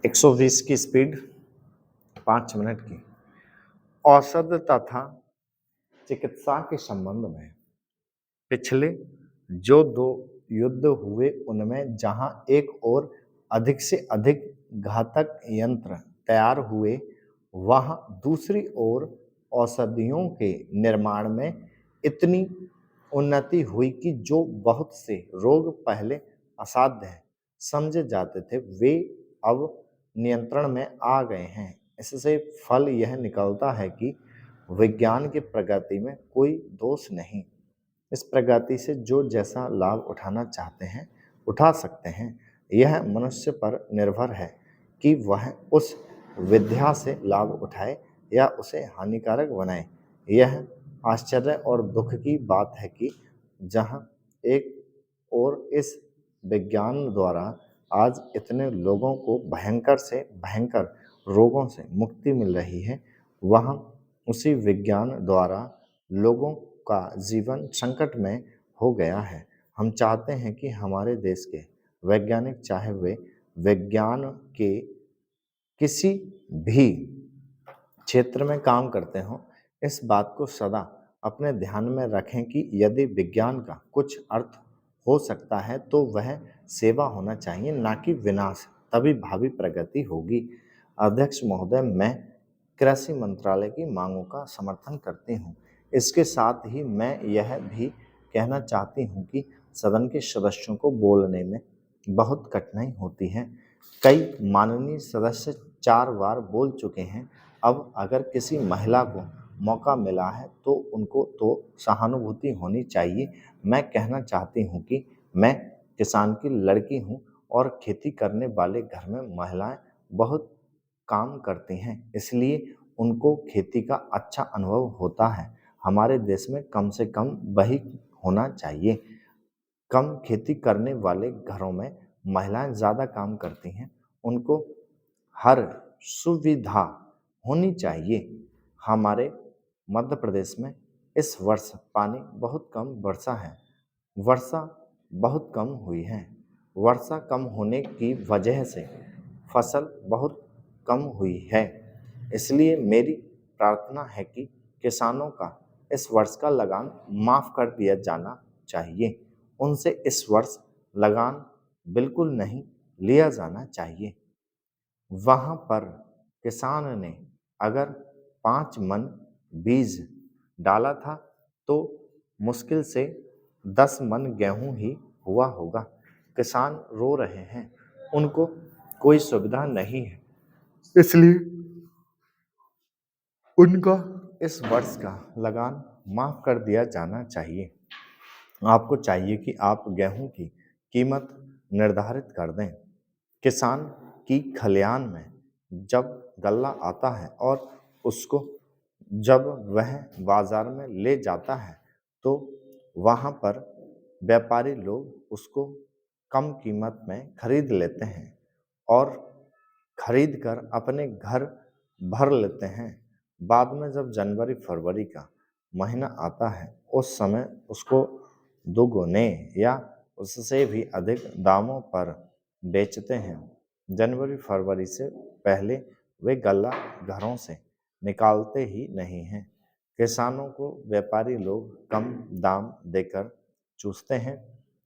120 की speed 5 minute की। औषध तथा चिकित्सा के संबंध में पिछले जो 2 युद्ध हुए उनमें जहां एक और अधिक से अधिक घातक यंत्र तैयार हुए, वहां दूसरी ओर औषधियों के निर्माण में इतनी उन्नति हुई कि जो बहुत से रोग पहले असाध्य समझे जाते थे, वे अब नियंत्रण में आ गए हैं। इससे फल यह निकलता है कि विज्ञान की प्रगति में कोई दोष नहीं। इस प्रगति से जो जैसा लाभ उठाना चाहते हैं उठा सकते हैं। यह मनुष्य पर निर्भर है कि वह उस विद्या से लाभ उठाए या उसे हानिकारक बनाए। यह आश्चर्य और दुख की बात है कि जहां एक और इस विज्ञान द्वारा आज इतने लोगों को भयंकर से भयंकर रोगों से मुक्ति मिल रही है, वहां उसी विज्ञान द्वारा लोगों का जीवन संकट में हो गया है। हम चाहते हैं कि हमारे देश के वैज्ञानिक, चाहे वे विज्ञान के किसी भी क्षेत्र में काम करते हों, इस बात को सदा अपने ध्यान में रखें कि यदि विज्ञान का कुछ अर्थ हो सकता है तो वह सेवा होना चाहिए, ना कि विनाश। तभी भावी प्रगति होगी। अध्यक्ष महोदय, मैं कृषि मंत्रालय की मांगों का समर्थन करती हूँ। इसके साथ ही मैं यह भी कहना चाहती हूँ कि सदन के सदस्यों को बोलने में बहुत कठिनाई होती है। कई माननीय सदस्य 4 बार बोल चुके हैं। अब अगर किसी महिला को मौका मिला है तो उनको तो सहानुभूति होनी चाहिए। मैं कहना चाहती हूँ कि मैं किसान की लड़की हूँ और खेती करने वाले घर में महिलाएं बहुत काम करती हैं, इसलिए उनको खेती का अच्छा अनुभव होता है। हमारे देश में कम से कम वही होना चाहिए। कम खेती करने वाले घरों में महिलाएं ज़्यादा काम करती हैं, उनको हर सुविधा होनी चाहिए। हमारे मध्य प्रदेश में इस वर्ष पानी बहुत कम वर्षा है। वर्षा बहुत कम हुई है। वर्षा कम होने की वजह से फसल बहुत कम हुई है। इसलिए मेरी प्रार्थना है कि किसानों का इस वर्ष का लगान माफ़ कर दिया जाना चाहिए। उनसे इस वर्ष लगान बिल्कुल नहीं लिया जाना चाहिए। वहाँ पर किसान ने अगर 5 मन बीज डाला था तो मुश्किल से 10 मन गेहूं ही हुआ होगा। किसान रो रहे हैं, उनको कोई सुविधा नहीं है, इसलिए उनका इस वर्ष का लगान माफ़ कर दिया जाना चाहिए। आपको चाहिए कि आप गेहूं की कीमत निर्धारित कर दें। किसान की खलिहान में जब गल्ला आता है और उसको जब वह बाजार में ले जाता है तो वहाँ पर व्यापारी लोग उसको कम कीमत में खरीद लेते हैं और खरीद कर अपने घर भर लेते हैं। बाद में जब जनवरी फरवरी का महीना आता है, उस समय उसको दोगुने या उससे भी अधिक दामों पर बेचते हैं। जनवरी फरवरी से पहले वे गल्ला घरों से निकालते ही नहीं हैं। किसानों को व्यापारी लोग कम दाम देकर चूसते हैं।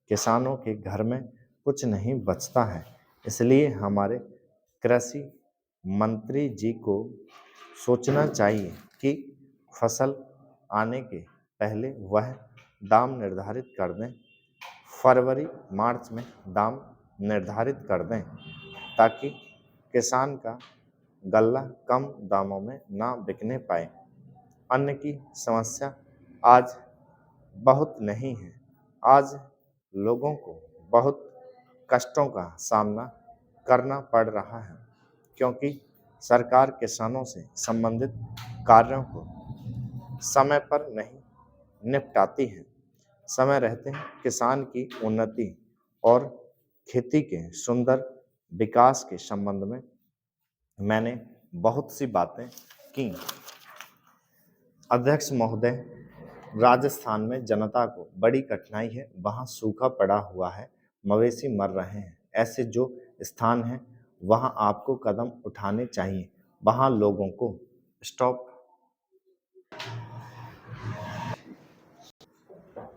किसानों के घर में कुछ नहीं बचता है। इसलिए हमारे कृषि मंत्री जी को सोचना चाहिए कि फसल आने के पहले वह दाम निर्धारित कर दें। फरवरी मार्च में दाम निर्धारित कर दें ताकि किसान का गल्ला कम दामों में ना बिकने पाए। अन्न की समस्या आज बहुत नहीं है। आज लोगों को बहुत कष्टों का सामना करना पड़ रहा है क्योंकि सरकार किसानों से संबंधित कार्यों को समय पर नहीं निपटाती है। समय रहते किसान की उन्नति और खेती के सुंदर विकास के संबंध में मैंने बहुत सी बातें की। अध्यक्ष महोदय, राजस्थान में जनता को बड़ी कठिनाई है। वहाँ सूखा पड़ा हुआ है, मवेशी मर रहे हैं। ऐसे जो स्थान हैं वहाँ आपको कदम उठाने चाहिए, वहाँ लोगों को स्टॉप